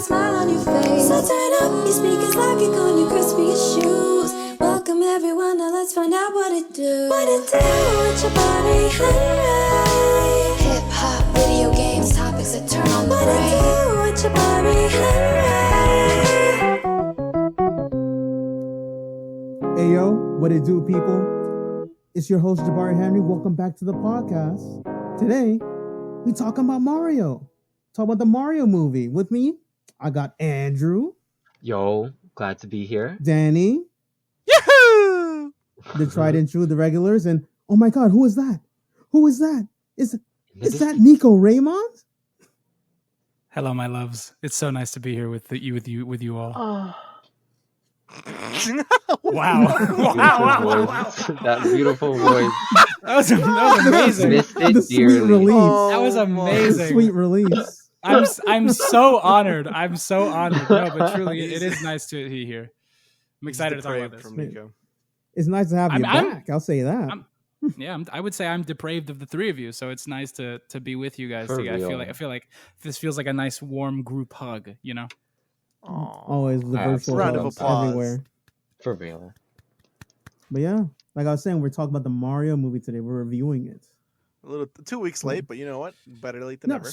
smile on your face. So turn up your speakers like you're on your crispiest shoes. Welcome everyone, now let's find out what it do. What it do with your body, hooray. Hip hop, video games, topics that turn on the brain. What it do with your body, hooray. Hey yo, what it do, people? It's your host Jabari Henry. Welcome back to the podcast. Today, we talking about Mario. Talk about the Mario movie. With me, I got Andrew. Yo, glad to be here. Danny. Yahoo! The tried and true, the regulars, and oh my God, who is that? Who is that? Is that Nico Raimont? Hello, my loves. It's so nice to be here with you all. Oh. Wow. That beautiful voice. That was amazing. Missed it The sweet dearly. release. That was amazing. Sweet release. I'm so honored. I'm so honored. No, but truly, it is nice to be here. I'm excited to talk about this. From Nico. It's nice to have you back. I'll say that. I would say I'm depraved of the three of you, so it's nice to be with you guys. For Together. real. I feel like this feels like a nice warm group hug. You know. Always the virtual Round of hugs applause. everywhere. For real. But yeah, like I was saying, we're talking about the Mario movie today. We're reviewing it. A little 2 weeks late, but you know what? Better late than never.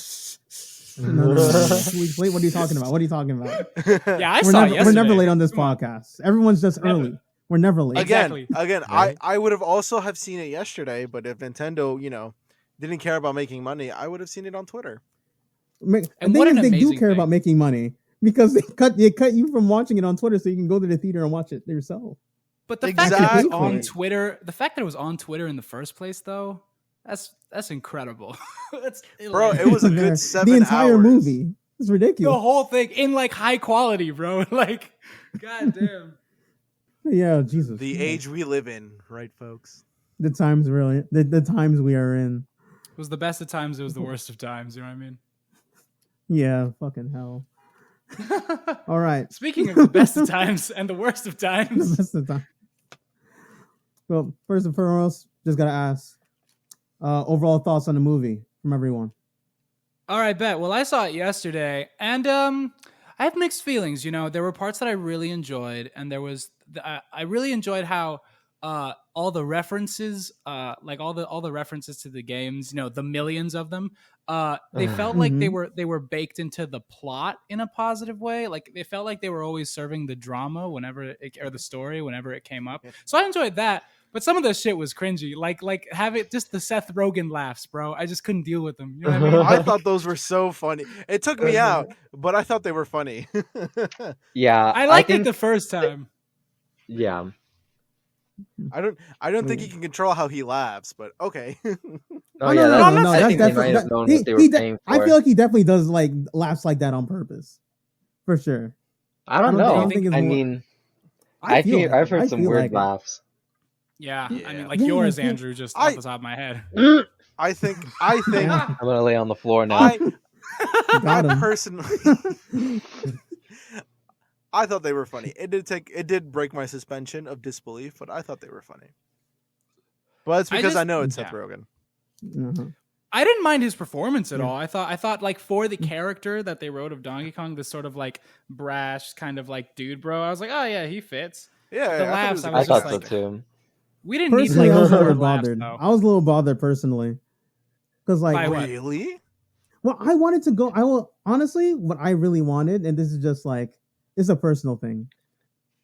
No. 2 weeks late. What are you talking about? Yeah, I we're saw never, it yesterday. we're never late on this podcast. Everyone's just early. We're never late. Exactly. Again, Right. I would have also have seen it yesterday, but if Nintendo, didn't care about making money, I would have seen it on Twitter. And And what an they do amazing care thing. about making money because they cut you from watching it on Twitter so you can go to the theater and watch it yourself. But the fact that it was Exactly. on Twitter, in the first place, though, that's incredible. Bro, it was a good 7 The entire hours. movie. It's the ridiculous. whole thing in like high quality, bro. Like, goddamn. Yeah, Jesus. The age we live in, right, folks? The times really. The times we are in. It was the best of times. It was the worst of times. You know what I mean? Yeah, fucking hell. All right. Speaking of the best of times and the worst of The times, best of time. Well, first and foremost, just gotta ask overall thoughts on the movie from everyone. all right, bet. Well, I saw it yesterday, and I have mixed feelings. You know, there were parts that I really enjoyed, and there was I really enjoyed how all the references, like all the references to the games, the millions of them, they felt like they were baked into the plot in a positive way. Like they felt like they were always serving the drama or the story whenever it came up. So I enjoyed that. But some of the shit was cringy. Like have it just the Seth Rogen laughs, bro. I just couldn't deal with them. You know what I mean? I thought those were so funny. It took me out, but I thought they were funny. Yeah. I liked think, it the first time. Yeah. I don't think he can control how he laughs, but okay. Oh, yeah. That's, no. I That's think they might definitely. have known what they were paying for. I feel like he definitely does like laughs like that on purpose, for sure. I don't I know. don't think it's I more- mean, I feel like I've it. heard I some feel weird like it. laughs. Yeah. I mean, like Yeah, yours, yeah. Andrew, just I- off the top of my head. I think I'm gonna lay on the floor now. I Got him. personally I thought they were funny. It did break my suspension of disbelief, but I thought they were funny. But it's because I know it's Seth Rogen. Uh-huh. I didn't mind his performance at all. I thought like for the character that they wrote of Donkey Kong, this sort of like brash kind of like dude bro, I was like, oh yeah, he fits. Yeah, The I laughs, thought it I was thought good. so like- too. We didn't need Personally, like I was a little hard laughs, bothered. though. I was a little bothered personally because, like, By what? Really? well, I wanted to go. I will honestly, what I really wanted, and this is just like it's a personal thing.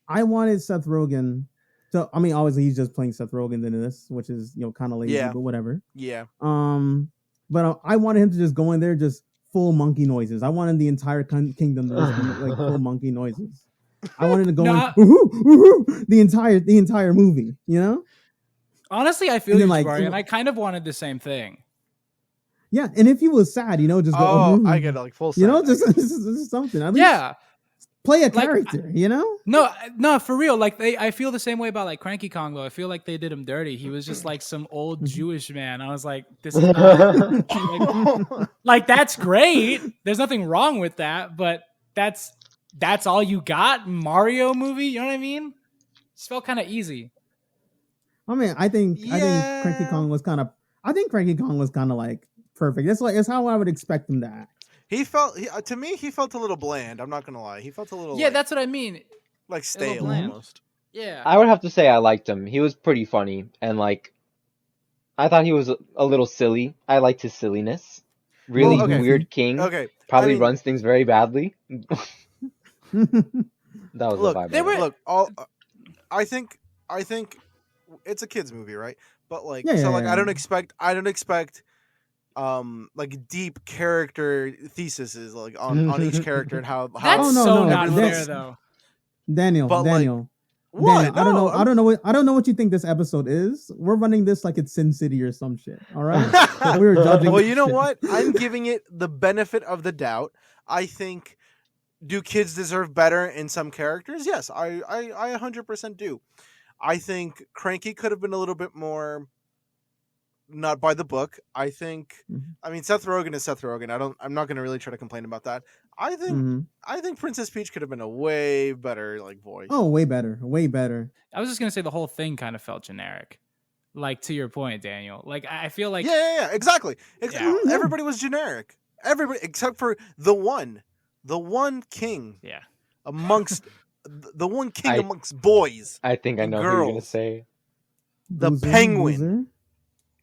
I wanted Seth Rogen to. I mean, obviously, he's just playing Seth Rogen in this, which is kind of lazy, Yeah. but whatever. Yeah. But I wanted him to just go in there just full monkey noises. I wanted the entire kingdom to just be like full monkey noises. I wanted to go No, in woohoo, the entire movie, Honestly, I feel And you, then, like, Jabari, and I kind of wanted the same thing. Yeah, and if he was sad, just go. Oh, "Ooh," I get it, like full. just something. At least Yeah. play a Like, character. No, for real. Like I feel the same way about like Cranky Kong though. I feel like they did him dirty. He was just like some old Jewish man. I was like, this is not like that's great. There's nothing wrong with that, but that's all you got? Mario movie? You know what I mean? Just felt kind of easy. I mean, I think Yeah. Cranky Kong was kind of. I think Cranky Kong was kind of like perfect. It's how I would expect him to act. To me, he felt a little bland. I'm not gonna lie. He felt a little that's what I mean. like stale bland. almost. Yeah, I would have to say I liked him. He was pretty funny, and like I thought he was a little silly. I liked his silliness. Really okay. weird king. Okay, Probably runs things very badly. That was look. the vibe. Look, I think it's a kids movie, right? But like, Yeah, I don't expect like deep character theses like on each character and how that's not fair though. Daniel. What? Daniel, No, I don't know what you think this episode is. We're running this like it's Sin City or some shit. All right. We were judging. Well, you know shit. what? I'm giving it the benefit of the doubt. I think, do kids deserve better in some characters? Yes, I 100% do. I think Cranky could have been a little bit more not by the book. I think. I mean, Seth Rogen is Seth Rogen. I'm not going to really try to complain about that. I think Princess Peach could have been a way better like voice. Oh, way better. I was just gonna say the whole thing kind of felt generic. Like, to your point, Daniel. Like, I feel like exactly. Yeah. Everybody was generic. Everybody except for the one king. Yeah. Amongst the one king amongst boys. I think I know who you're gonna say. The penguin. Loser?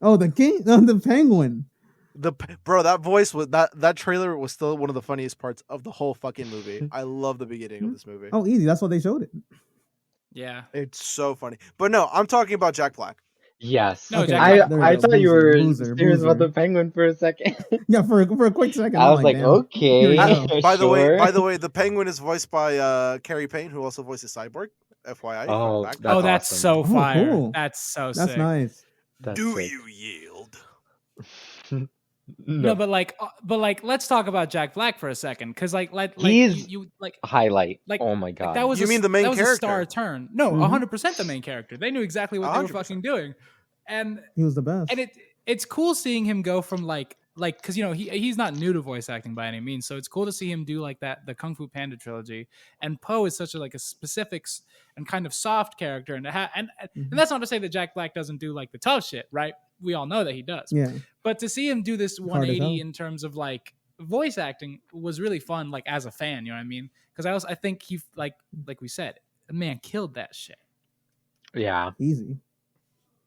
Oh, the king. The penguin. Bro, that voice was that trailer was still one of the funniest parts of the whole fucking movie. I love the beginning of this movie. Oh, easy. That's why they showed it. Yeah. It's so funny. But no, I'm talking about Jack Black. Yes. No, Okay, I thought you were loser. serious about the penguin for a second. Yeah, for a quick second. I was like, damn. okay. By the sure. way, the penguin is voiced by Carrie Payne, who also voices Cyborg. FYI. Oh, fun fact. That's awesome. so fire. cool. That's so That's sick. nice. That's Do sick. you yield? No, but let's talk about Jack Black for a second, because He's you highlight. like Oh my god. that was You mean the main that was a star character? turn. No, 100% the main character. They knew exactly what they were 100%. fucking doing, and He was the best. it's cool seeing him go from like because he's not new to voice acting by any means, so it's cool to see him do like that, the Kung Fu Panda trilogy. And Poe is such a specific and kind of soft character, and that's not to say that Jack Black doesn't do like the tough shit, right? We all know that he does. Yeah. But to see him do this Hard as 180 hell. in terms of like voice acting was really fun, like as a fan, you know what I mean? Because I think he like we said, the man killed that shit. Yeah. Easy.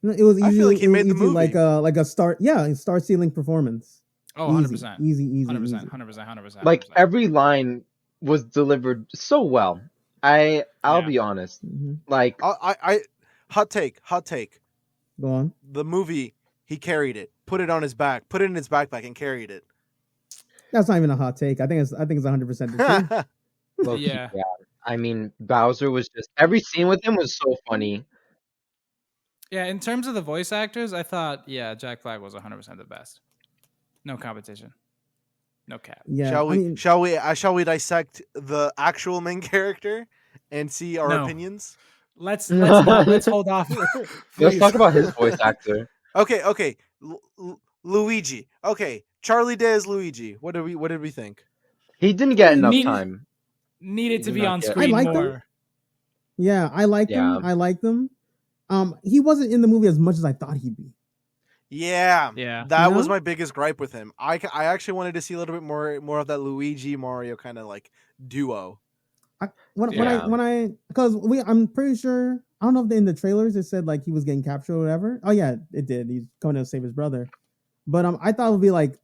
No, it was easy. I feel like he made the movie. like a star ceiling performance. Oh, 100%. Easy. 100%. Like every line was delivered so well. I'll be honest. Mm-hmm. Like I hot take. Go on. The movie, he carried it, put it on his back, put it in his backpack, and carried it. That's not even a hot take. I think it's 100% the truth. low-key, Yeah. I mean, Bowser was just every scene with him was so funny. Yeah, in terms of the voice actors, I thought, Jack Black was 100% the best. No competition. No cap. Yeah. Shall we dissect the actual main character and see our opinions? Let's hold off. Let's talk about his voice actor. Okay. Luigi. Okay, Charlie Day as Luigi. What did we think? He didn't get enough time. Needed to He did be not on get- screen I like more. them. Yeah, I liked him. He wasn't in the movie as much as I thought he'd be. Yeah. That was my biggest gripe with him. I actually wanted to see a little bit more of that Luigi Mario kind of like duo. I'm pretty sure, I don't know if in the trailers it said like he was getting captured or whatever. Oh yeah, it did. He's coming to save his brother. But I thought it would be like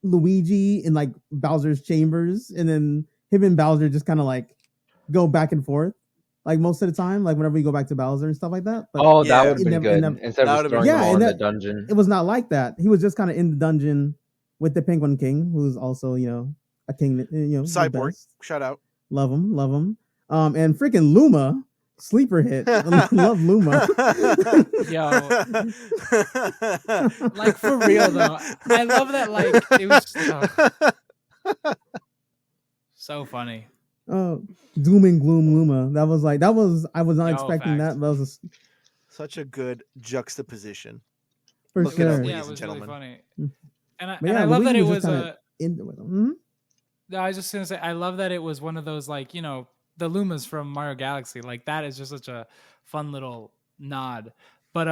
Luigi in like Bowser's chambers, and then him and Bowser just kind of like go back and forth, like most of the time, like whenever you go back to Bowser and stuff like that. But That would have been it good. never- Instead that of would've just been throwing good. him all Yeah, in the dungeon. it was not like that. He was just kind of in the dungeon with the Penguin King, who's also a king. The Cyborg. best. Shout out. Love him. And freaking Luma, sleeper hit. Love Luma. Yo, like for real though, I love that. Like it was so funny. Oh, doom and gloom Luma. That was I was not expecting facts. that. That was Such a good juxtaposition. for Look it up, sure. ladies Yeah, it and was gentlemen. really funny. And But I love that it Luigi was just kinda into it. Mhm. No, I was just gonna say, I love that it was one of those like the Lumas from Mario Galaxy. Like that is just such a fun little nod. But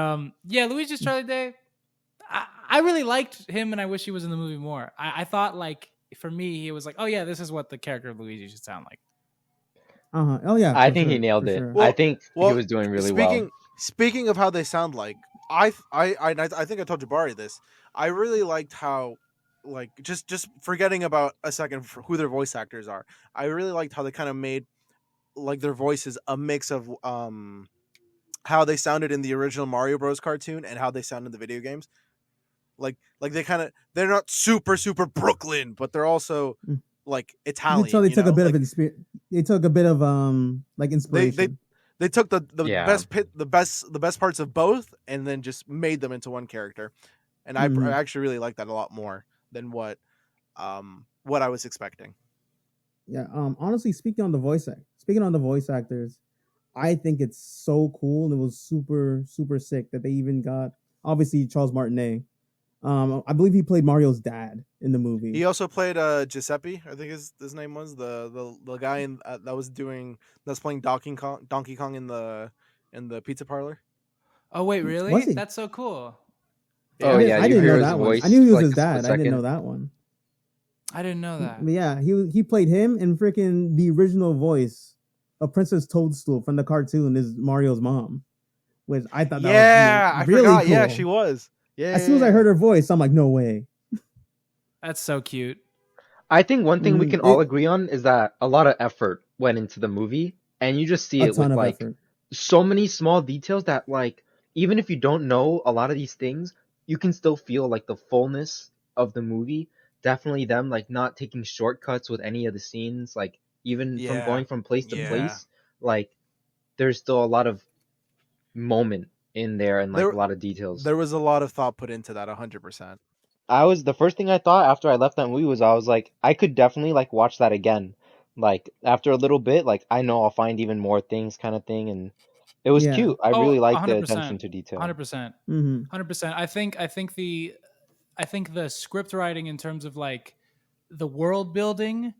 Luigi's Charlie Day, I really liked him, and I wish he was in the movie more. I thought like for me, he was like, oh yeah, this is what the character of Luigi should sound like. Oh yeah, I for think he sure, nailed for it. sure. I Well, think he was doing really well. Speaking of how they sound like, I think I told Jabari this. I really liked how, like, just forgetting about a second for who their voice actors are. I really liked how they kind of made like their voices a mix of how they sounded in the original Mario Bros. Cartoon and how they sound in the video games. Like they're not super Brooklyn, but they're also Mm. like You can tell Italian. they You took a know, bit like of they took a bit of like they inspiration. they took the Yeah. the best parts of both and then just made them into one character. And I Mhm. actually really like that a lot more than what I was expecting. Yeah. Honestly, speaking on the voice actors, I think it's so cool, and it was super sick that they even got obviously Charles Martinet. I believe he played Mario's dad in the movie. He also played Giuseppe, I think his name was the guy that's playing Donkey Kong in the pizza parlor. Oh wait, Was really? he? That's so cool. Oh Yeah. yeah, I you didn't hear know his that one. voice I knew he for, was like, his a split dad. I didn't know second. that one. I didn't know that. But yeah, he played him and freaking the original voice of Princess Toadstool from the cartoon is Mario's mom, which I thought that Yeah, was I really forgot. cool. Yeah, she was. Yeah. As soon as I heard her voice, I'm like, no way. That's so cute. I think one thing we can all It agree on is that a lot of effort went into the movie, and you just see a it ton with of like effort. so many small details that, like, even if you don't know a lot of these things, you can still feel like the fullness of the movie. Definitely them like not taking shortcuts with any of the scenes, like even from Yeah. going from place to Yeah. place, like there's still a lot of moment in there and like There a lot of details. there was a lot of thought put into that 100%. The first thing I thought after I left that movie was I was like, I could definitely like watch that again. Like after a little bit, like I know I'll find even more things kind of thing, and it was Yeah. cute. I Oh, really like the attention 100%. to detail. 100%. hmm 100%. I think the script writing in terms of like the world building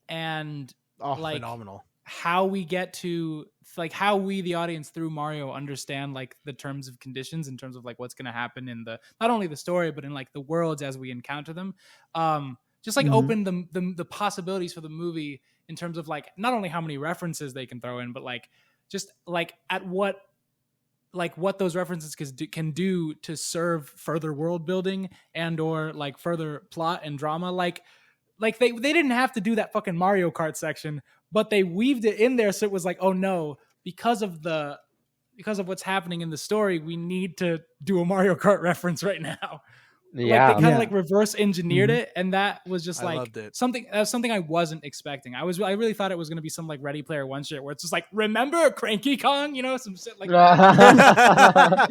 and Oh, like phenomenal. how we get to like how we the audience through Mario understand like the terms of conditions in terms of like what's going to happen in the not only the story but in like the worlds as we encounter them. Just like Mhm. open the possibilities for the movie in terms of like not only how many references they can throw in but like just like at what those references can do to serve further world building and or like further plot and drama. Like they didn't have to do that fucking Mario Kart section, but they weaved it in there so it was like, oh no, because of what's happening in the story, we need to do a Mario Kart reference right now. Like they Yeah. kind of Yeah. like reverse engineered Mhm. it, and that was just I like loved it. something I wasn't expecting. I really thought it was gonna be some like Ready Player One shit where it's just like, remember Cranky Kong, you know, some shit like that.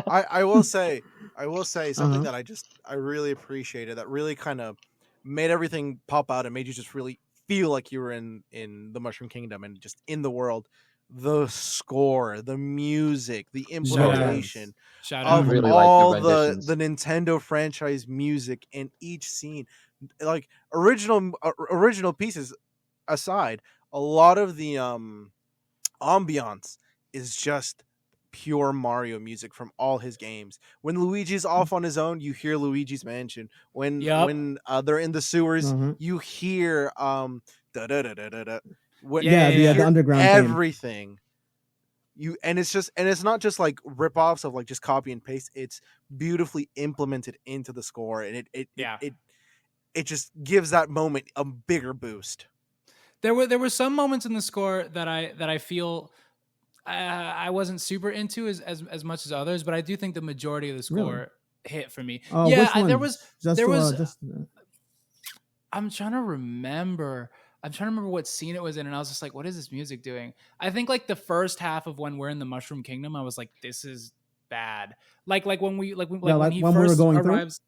I will say something Uh-huh. that I really appreciated that really kind of made everything pop out and made you just really feel like you were in the Mushroom Kingdom and just in the world. The score, the music, the implementation Shout I out. of really like the all renditions. the Nintendo franchise music in each scene, like original pieces aside, a lot of the ambiance is just pure Mario music from all his games. When Luigi's off on his own, you hear Luigi's Mansion. Yep. When they're in the sewers, Uh-huh. you hear da da da da da da. Yeah, You yeah. The hear underground theme. everything. And it's not just like rip-offs of like just copy and paste. It's beautifully implemented into the score, and it just gives that moment a bigger boost. There were some moments in the score that I feel I wasn't super into as much as others, but I do think the majority of the score Really? hit for me. Oh, Yeah, which one? there was Just I'm trying to remember. I'm trying to remember what scene it was in, and I was just like, "What is this music doing?" I think like the first half of when we're in the Mushroom Kingdom, I was like, "This is bad." Like when we when he when we were first going through? arrives.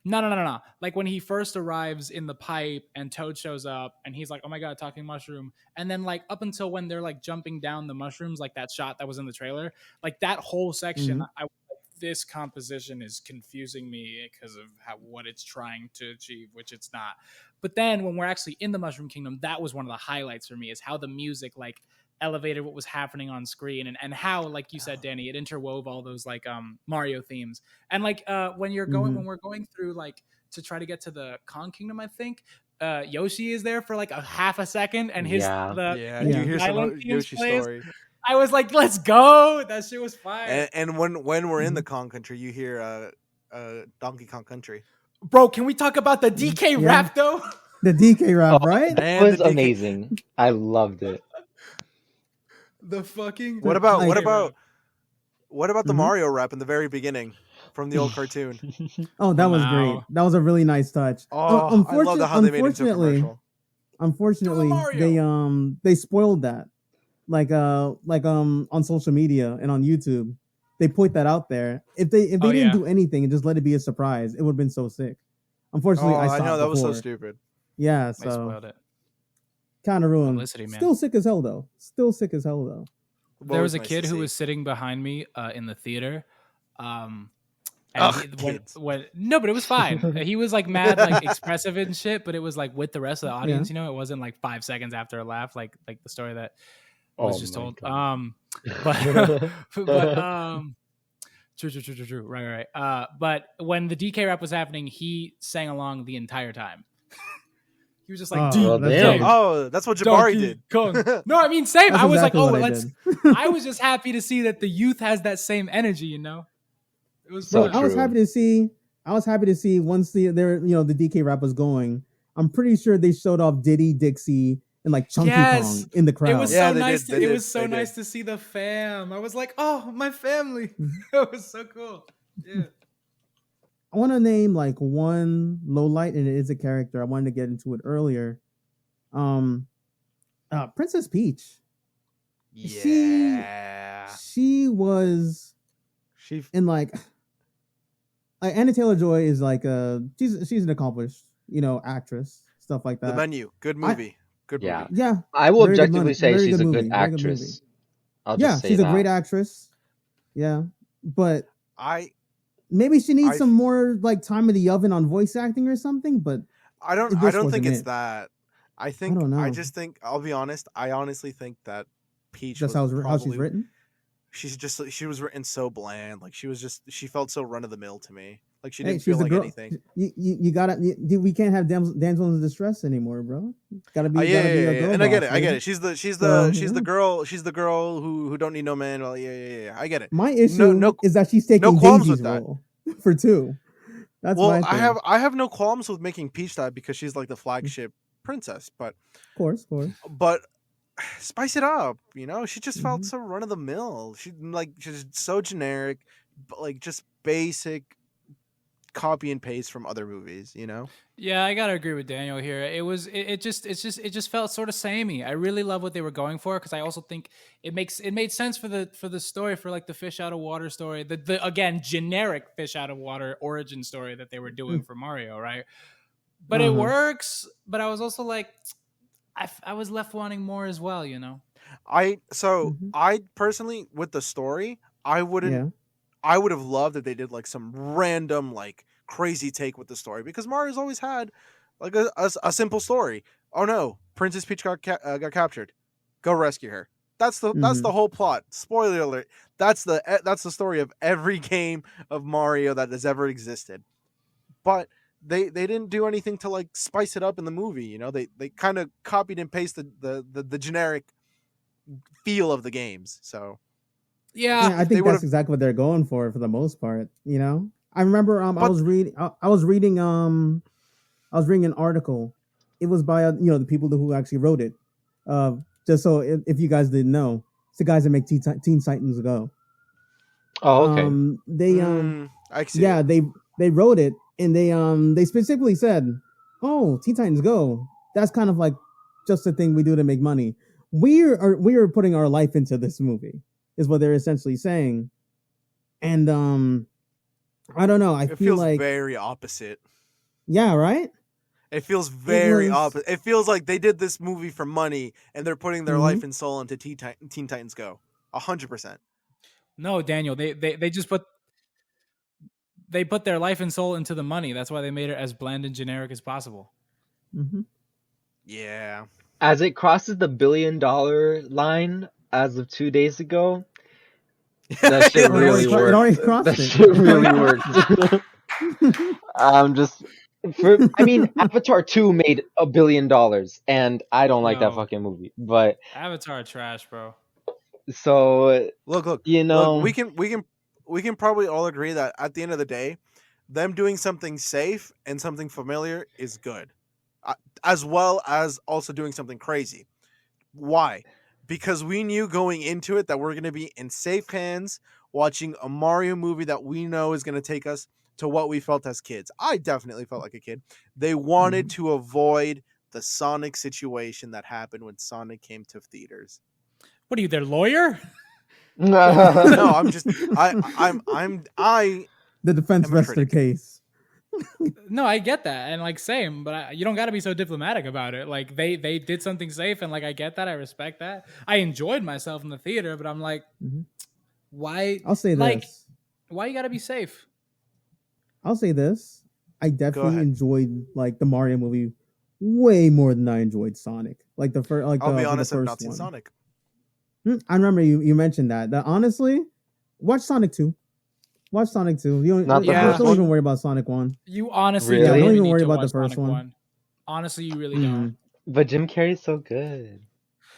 No. Like when he first arrives in the pipe and Toad shows up and he's like, "Oh my god, talking mushroom!" And then like up until when they're like jumping down the mushrooms, like that shot that was in the trailer, like that whole section, Mhm. I was like, this composition is confusing me because of what it's trying to achieve, which it's not. But then when we're actually in the Mushroom Kingdom, that was one of the highlights for me is how the music like elevated what was happening on screen and how, like you said, Danny, it interwove all those like Mario themes. And like when we're going through like to try to get to the Kong Kingdom, I think. Yoshi is there for like a half a second, and his Yeah. the Yeah, Yeah. you hear some Island Kingdoms Yoshi plays. story. I was like, let's go. That shit was fire. And when we're in the Kong country, you hear Donkey Kong Country. Bro, can we talk about the DK Yeah. rap though? The DK rap, right? That And was the DK amazing. I loved it. The fucking What about Like- what about what about the Mhm. Mario rap in the very beginning from the old cartoon? Oh, that was Wow. great. That was a really nice touch. Oh, I love how they made it into a commercial. Unfortunately, Mario. they spoiled that. Like on social media and on YouTube, they put that out there. If they Oh, didn't yeah. do anything and just let it be a surprise, it would have been so sick. Unfortunately, Oh, I saw know it that was so before. stupid. Yeah, They so spoiled it. kind of ruined. Publicity, man. Still sick as hell though. Still sick as hell though. What There was a nice kid to who see. was sitting behind me in the theater. And Kids. no, but it was fine. He was like mad, like expressive and shit, but it was like with the rest of the audience, Yeah. you know, it wasn't like 5 seconds after a laugh, like the story that was Oh just my told. God. But true. Right. But when the DK rap was happening, he sang along the entire time. He was just like, Oh, well, that's damn. dope. Oh, that's what Jabari Donkey did. Kong. No, I mean, same. That's I was exactly like, what I let's. did. I was just happy to see that the youth has that same energy, you know. It was So fun. I was true. happy to see. I was happy to see once the DK rap was going. I'm pretty sure they showed off Diddy, Dixie, and like Chunky Yes. Kong in the crowd. It was Yeah, so they nice. did, they It did, was so they nice did. to see the fam. I was like, oh, my family. Mhm. It was so cool. Yeah. I want to name like one low light, and it is a character. I wanted to get into it earlier. Princess Peach. Yeah. She was She in like Anna Taylor-Joy is like she's an accomplished actress, stuff like the that. Menu. Good movie. Good movie. Yeah. Yeah, I will Very good objectively money- say very she's good a movie, good very good actress. movie. I'll Yeah, just say she's that. a great actress. Yeah, but I maybe she needs I- some more like time in the oven on voice acting or something. But don't This I don't wasn't think it's it. that. I think don't I know. just think I'll be honest. I honestly think that Peach that's was how she's probably- written. She was written so bland. Like she felt so run of the mill to me. Like she Hey, didn't she's feel a like girl. anything. You gotta. We can't have damsels in distress anymore, bro. Gotta be. Yeah, gotta be a girl and I get boss, it. I get baby. it. She's the So, she's the yeah. girl. She's the girl who don't need no man. Well, yeah. I get it. My issue no- is that she's taking qualms Daisy's with that. role for 2. That's Well, my thing. I have no qualms with making Peach that because she's like the flagship princess, but Of course. spice it up. She just felt Mhm. so run of the mill. She's so generic, but like just basic copy and paste from other movies. Yeah, I gotta agree with Daniel here. It just felt sort of samey. I really love what they were going for because I also think it made sense for the story, for like the fish out of water story, the again generic fish out of water origin story that they were doing for Mario, right? But it Uh-huh. works. But I was also like, I was left wanting more as well, Mhm. I personally, with the story, I would have loved if they did like some random like crazy take with the story because Mario's always had like a simple story. Oh no, Princess Peach got captured. Go rescue her. That's the whole plot. Spoiler alert. That's the story of every game of Mario that has ever existed. But they didn't do anything to like spice it up in the movie. They kind of copied and pasted the generic feel of the games. So Yeah, I they think would've- that's exactly what they're going for the most part. I remember I But- was reading an article. It was by the people who actually wrote it. Just so if you guys didn't know, it's the guys that make Teen Titans Go. Oh, okay. I see. Yeah, they wrote it and they specifically said, "Oh, Teen Titans Go. That's kind of like just a thing we do to make money. We are putting our life into this movie." Is what they're essentially saying. And I don't know. I It feel feels like very opposite. yeah, right? It feels very was- opposite. It feels like they did this movie for money and they're putting their Mhm. life and soul into Teen Titans Go. 100%. No, Daniel, they just put their life and soul into the money. That's why they made it as bland and generic as possible. Mm-hmm. Yeah. As it crosses the $1 billion line as of 2 days ago, that shit really It already worked. crossed That it. shit really worked. I'm just I mean, Avatar 2 made $1 billion, and I don't like that No. fucking movie. But Avatar trash, bro. so Look, you know, we can probably all agree that at the end of the day, them doing something safe and something familiar is good, as well as also doing something crazy. Why? Because we knew going into it that we're going to be in safe hands watching a Mario movie that we know is going to take us to what we felt as kids. I definitely felt like a kid. They wanted to avoid the Sonic situation that happened when Sonic came to theaters. What are you, their lawyer? No, I'm just I The defense I'm a rests their critic. case. No, I get that, and like same, but you don't got to be so diplomatic about it. Like they did something safe, and like I get that, I respect that. I enjoyed myself in the theater, but I'm like, Mhm. why? I'll say like, this. why you got to be safe? I'll say this. I definitely ahead. enjoyed like the Mario movie way more than I enjoyed Sonic. Like the first, like I'll the, be the honest, I've first not seen one. Sonic. I remember you mentioned that. That honestly, watch Sonic 2. Watch Sonic 2. You Not the first don't one? even worry about Sonic 1. You honestly Really? don't Don't even need worry to about the watch first Sonic one. Honestly, you really don't. but Jim Carrey's so good.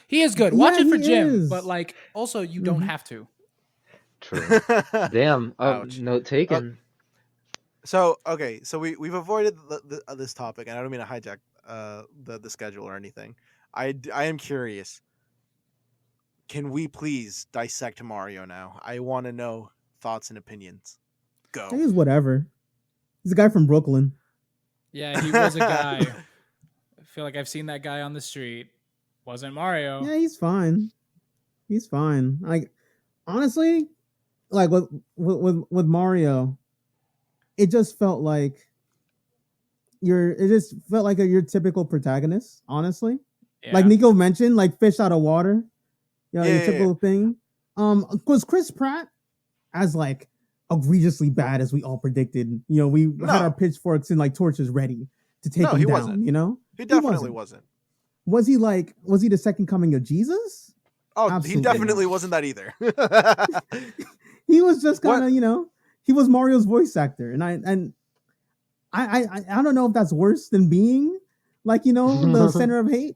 He is good. Watch Yeah, it for he Jim, is. but like also you don't Mhm. have to. True. Damn. Ouch. Note taken. So okay, so we've avoided this topic, and I don't mean to hijack the schedule or anything. I am curious. Can we please dissect Mario now? I want to know thoughts and opinions. Go. He's whatever. He's a guy from Brooklyn. Yeah, he was a guy. I feel like I've seen that guy on the street. Wasn't Mario. Yeah, he's fine. He's fine. Like honestly, like with Mario, it just felt like your typical protagonist, honestly. Yeah. Like Nico mentioned, like fish out of water. You know, Yeah, your yeah, typical thing. Was Chris Pratt as like egregiously bad as we all predicted? You know, we had our pitchforks and like torches ready to take him he down. wasn't. You know, He definitely wasn't. Was he the second coming of Jesus? Oh, Absolutely he definitely not. wasn't that either. He was just kind What? of, you know, he was Mario's voice actor, and I don't know if that's worse than being like, you know, the center of hate,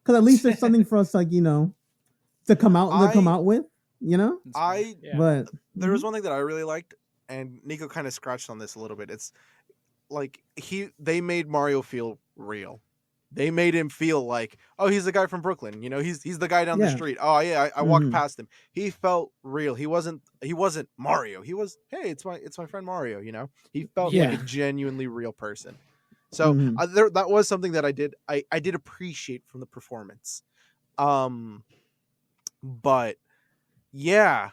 because at least there's something for us, like, you know, to come out with, you know. Yeah. But There was one thing that I really liked, and Nico kind of scratched on this a little bit. It's like they made Mario feel real. They made him feel like, oh, he's the guy from Brooklyn. You know, he's the guy down the Yeah. street. Oh yeah, I walked Mhm. past him. He felt real. He wasn't Mario. He was, hey, it's my friend Mario. You know, he felt like Yeah. a genuinely real person. So Mhm. that was something that I did appreciate from the performance. But yeah,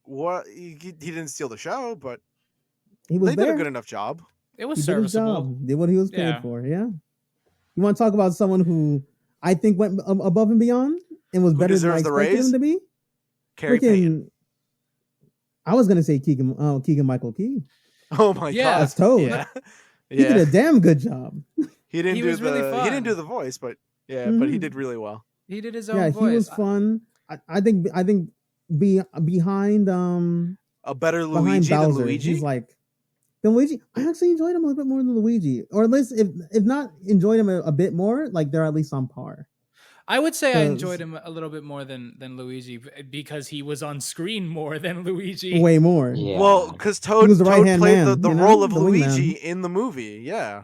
what he didn't steal the show, but he was they there. did a good enough job. It was He did his serviceable. job. Did what he was paid Yeah. for. Yeah. You want to talk about someone who I think went above and beyond and was Who better than I deserves the expected raise? him to be? Carrie Payton. I was gonna say Keegan Michael Key. Oh my Yeah. god, That's Toad. Yeah, He did a damn good job. He didn't He do was really he fun. didn't do the voice, but yeah, but he Mhm. did really well. He did his own Yeah, voice. he was fun. I think behind A better behind Luigi than Bowser, Luigi. he's like Luigi. I actually enjoyed him a little bit more than Luigi, or at least if not enjoyed him a bit more, like they're at least on par. I would say I 'Cause- enjoyed him a little bit more than Luigi because he was on screen more than Luigi. Way more. Yeah. Well, because Toad was the Toad right-hand played man, the you know, role of the wingman. Luigi in the movie. Yeah,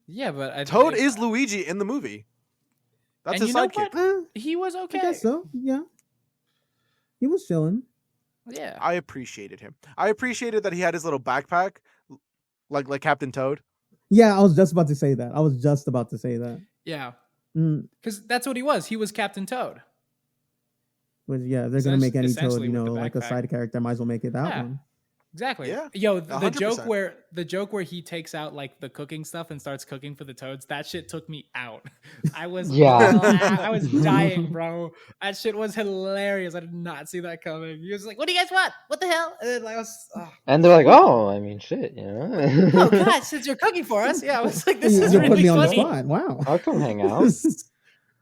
Yeah, but Toad is Luigi in the movie. That's And his you know sidekick. what? He was I okay. guess so. Yeah, he was chilling. Yeah. I appreciated him. I appreciated that he had his little backpack, like Captain Toad. Yeah, I was just about to say that. Yeah. Mm, Because that's what he was. He was Captain Toad. but yeah, if they're gonna make any Toad, Essentially you with know, the like a backpack. side character, might as well make it that Yeah. one. Exactly. Yeah, Yo, the 100%. joke where he takes out like the cooking stuff and starts cooking for the toads, that shit took me out. I was I was dying, bro. That shit was hilarious. I did not see that coming. He was like, "What do you guys want? What the hell?" And then I was, And they're like, oh, I mean, shit, you know. oh god, since you're cooking for us, yeah. I was like, this is You're really putting me on the funny. spot. Wow. I'll come hang out.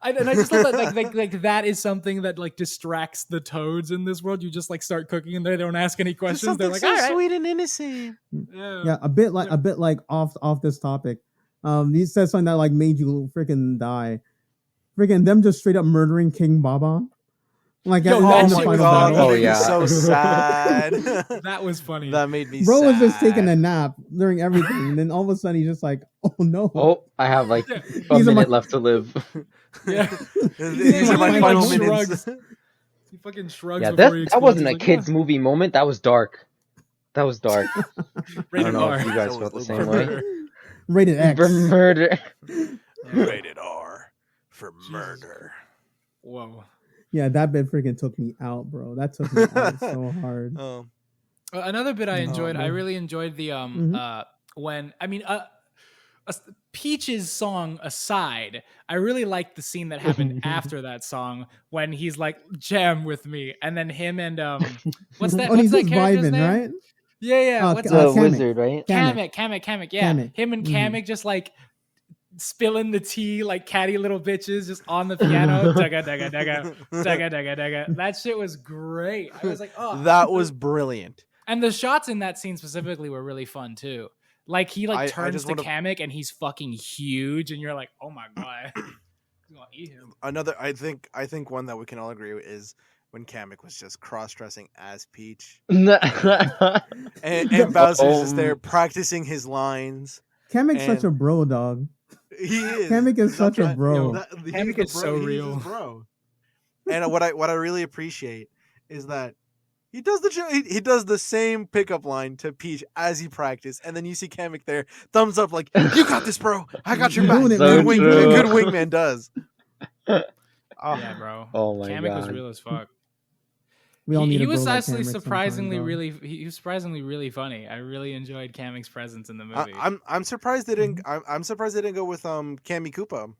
And I just love that like that is something that like distracts the toads in this world. You just like start cooking and they don't ask any Just questions. They're something like, so all right. sweet and innocent. Yeah, a bit like off this topic. You said something that like made you freaking die. Freaking them just straight up murdering King Baba. Like Yo, in that the shit final was battle. Oh, that made me yeah. so sad. That was funny. That made me Bro sad. was just taking a nap during everything, and then all of a sudden he's just like, "Oh no!" Oh, I have like Yeah. a These are minute my- left to live. Yeah. These are my He, final like, minutes. shrugs. He fucking shrugs Yeah, before he that explodes. wasn't a He's like, kids movie moment. That was dark. That was dark. I Rated don't know R. if you guys So felt the was same Luke. way. Rated X. For murder. Rated R for murder. Whoa. Yeah, that bit freaking took me out, bro. That took me out so hard. Another bit I enjoyed. I man. really enjoyed the when Peach's song aside, I really liked the scene that happened after that song when he's like jam with me, and then him and what's that? Oh, What's he's that just character's vibing, name? right? Yeah. Oh, What's The Kamek. wizard, right? Kamek. Yeah, Kamek. him and Mhm. Kamek just like spilling the tea like catty little bitches just on the piano. Dugga, dugga, dugga, dugga, dugga, dugga. That shit was great. I was like, oh, That was brilliant. And the shots in that scene specifically were really fun too. Like he like I turns just to wanna- Kamek and he's fucking huge, and you're like, oh my god, you gonna eat him. Another, I think one that we can all agree with is when Kamek was just cross-dressing as Peach, and Bowser's just there practicing his lines. Kamek's And- such a bro, dog. He is. Kamek is such a That- bro. he's Kamek the is so he's real. his bro. And what I really appreciate is that he does he does the same pickup line to Peach as he practiced, and then you see Kamek there, thumbs up, like, "You got this, bro. I got your back." Doing it, So man. true. Good wingman does. Yeah, bro. Oh my Kamek was God. real as fuck. We all need He a was bro like actually Kamek surprisingly sometimes, really he was surprisingly really funny. I really enjoyed Kamek's presence in the movie. I'm surprised they didn't. I'm surprised they didn't go with Cammy Koopa.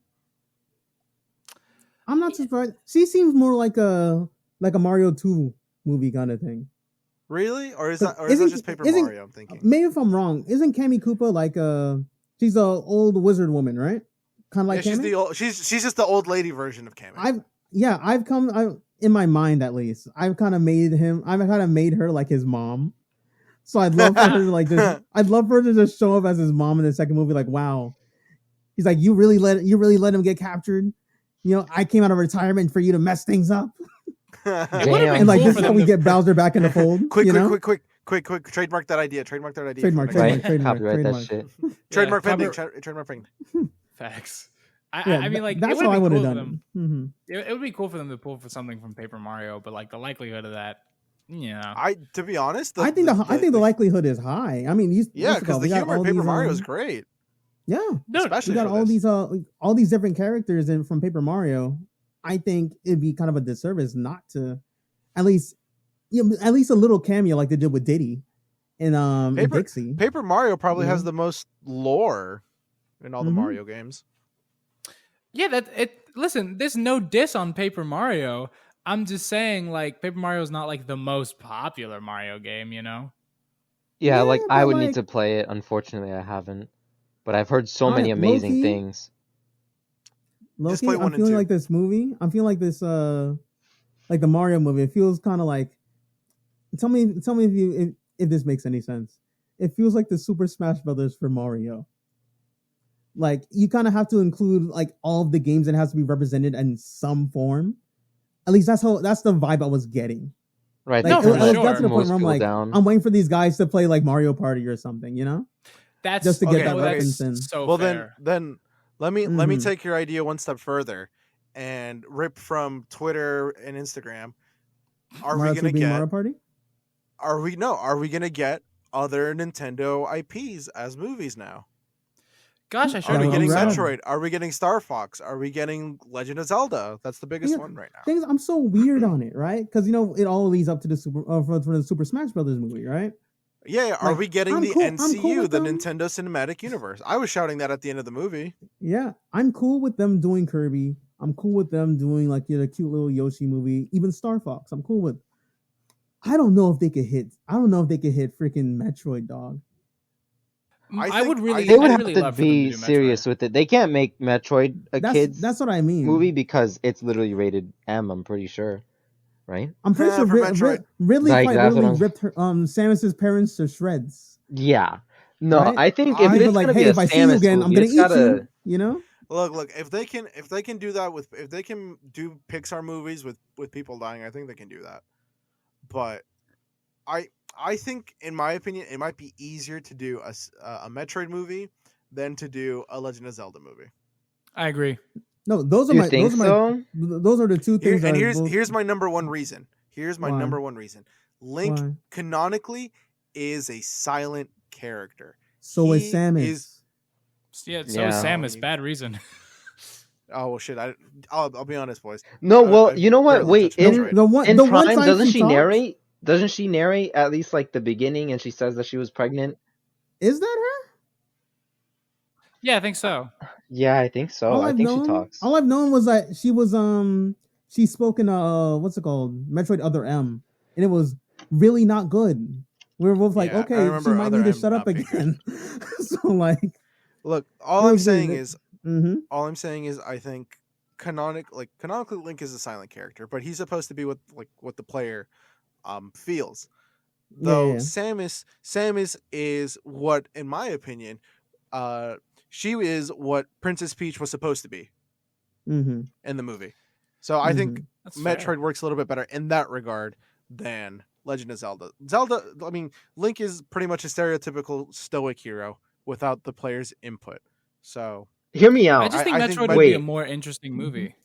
I'm not surprised. She seems more like a Mario 2 movie kind of thing. Really, or is But that isn't- just Paper isn't- Mario? I'm thinking. Maybe if I'm wrong, isn't Cammy Koopa like she's a old wizard woman, right? Kind of like yeah, she's Cammy? the old. She's just the old lady version of Cammy. I've come in my mind at least. I've kind of made her like his mom. So I'd love for her to like just I'd love for her to just show up as his mom in the second movie. Like, wow, he's like, you really let him get captured. You know, I came out of retirement for you to mess things up. It would've Damn. been And like cool this for is how them we to- get Bowser back in the fold. quick, you know? quick! Trademark that idea. Trademark that idea. Trademark, for next trademark. time. Copyright that trademark. shit. Trademark Yeah, pending. cover- Trademark pending. Facts. Yeah, I mean, like, that's it how I would would have have cool for done them. it. Mhm. It would be cool for them to pull for something from Paper Mario, but like the likelihood of that, you know. To be honest, I think the likelihood is high. I mean, because the humor in Paper Mario is great. Yeah, No, especially we got for this. all these different characters from Paper Mario. I think it'd be kind of a disservice not to at least a little cameo like they did with Diddy in Dixie. Paper Mario probably Yeah. has the most lore in all the Mhm. Mario games. Yeah, listen, there's no diss on Paper Mario. I'm just saying, like, Paper Mario is not like the most popular Mario game, you know? Yeah, Yeah, like I but, would like- need to play it. Unfortunately, I haven't. But I've heard so Alright, many amazing low-key, things. Just Loki, play I'm 1 and feeling 2. like this movie. I'm feeling like this like the Mario movie. It feels kind of like tell me if this makes any sense. It feels like the Super Smash Brothers for Mario. Like you kind of have to include like all of the games that has to be represented in some form. At least that's the vibe I was getting. Right, Like No, it, for it got sure. to the point most where I'm people like, down. I'm waiting for these guys to play like Mario Party or something, you know? That's Just to get that that's reference in. So Well, fair. then let me Mhm. take your idea one step further and rip from Twitter and Instagram. Are Mario we 2 gonna being get? Mario Party? Are we gonna get other Nintendo IPs as movies now? Gosh, I Are sure Are we Oh, getting right. Metroid? Are we getting Star Fox? Are we getting Legend of Zelda? That's the biggest Yeah, one right now. Things I'm so weird on it, right? Because it all leads up to the for the Super Smash Brothers movie, right? Yeah, are Like, we getting I'm the cool- I'm cool NCU, with the them. Nintendo Cinematic Universe? I was shouting that at the end of the movie. Yeah, I'm cool with them doing Kirby. I'm cool with them doing like the cute little Yoshi movie, even Star Fox. I'm cool with. I don't know if they could hit freaking Metroid, dog. I would really. They would I'd have really to love for them be to do Metroid. serious with it. They can't make Metroid a kids That's what I mean. movie because it's literally rated M. I'm pretty sure, right? I'm pretty sure for Metroid. Ridley Like, quite that's what literally I'm- ripped her, Samus's parents to shreds. Yeah. No, Right? I think I if think it's like, gonna hey, be a if I see you Samus again, I'm movie, gonna it's eat gotta. you. You know? Look, if they can do that if they can do Pixar movies with people dying, I think they can do that. But I think, in my opinion, it might be easier to do a Metroid movie than to do a Legend of Zelda movie. I agree. No, those are You my think those are so? those are the two things. And that are here's my number one reason. Here's my Why? number one reason. Link Why? canonically is a silent character. So is He Samus. is- Yeah, so Yeah. is Samus. Bad reason. Oh well, shit. I'll be honest, boys. No, well, I you know what? barely Wait, touched in Metroid. the one in the one Prime, time doesn't she she talks? narrate? Doesn't she narrate at least like the beginning? And she says that she was pregnant. Is that her? Yeah, I think so. Yeah, I think so. I think she talks. All I've known was that she was she spoke in what's it called, Metroid Other M, and it was really not good. We were both like, Yeah, I okay, she remember might Other need to M shut up not being again. So like, Look, It all I'm was really saying good. is mm-hmm. I think canonically Link is a silent character, but he's supposed to be what the player feels. Though Yeah. Samus is what, in my opinion, she is what Princess Peach was supposed to be Mm-hmm. in the movie. So I think That's fair. Metroid works a little bit better in that regard than Legend of Zelda. Zelda, I mean, Link is pretty much a stereotypical stoic hero without the player's input. So Hear me out. I just think I Metroid think- would be wait. a more interesting movie.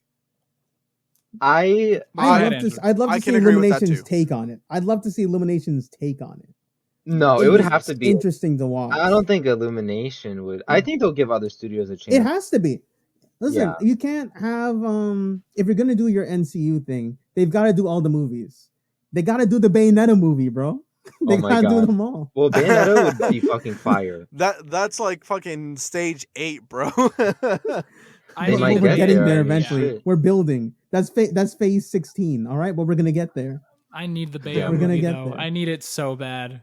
I I'd love I to can see agree with that Illumination's too. take on it. I'd love to see Illumination's take on it. no, it would have to be. interesting to watch. I don't think Illumination would. I think they'll give other studios a chance. It has to be. Listen, Yeah. you can't have if you're gonna do your NCU thing, they've got to do all the movies. They got to do the Bayonetta movie, bro. They Oh my gotta do God. them all. Well, Bayonetta would be fucking fire. that's like fucking stage 8, bro. I They But might we're get getting there, there I mean, eventually. shit. We're building. That's phase 16. All right, but we're gonna get there. I need the Yeah, Bayo we're gonna movie get though. there. I need it so bad.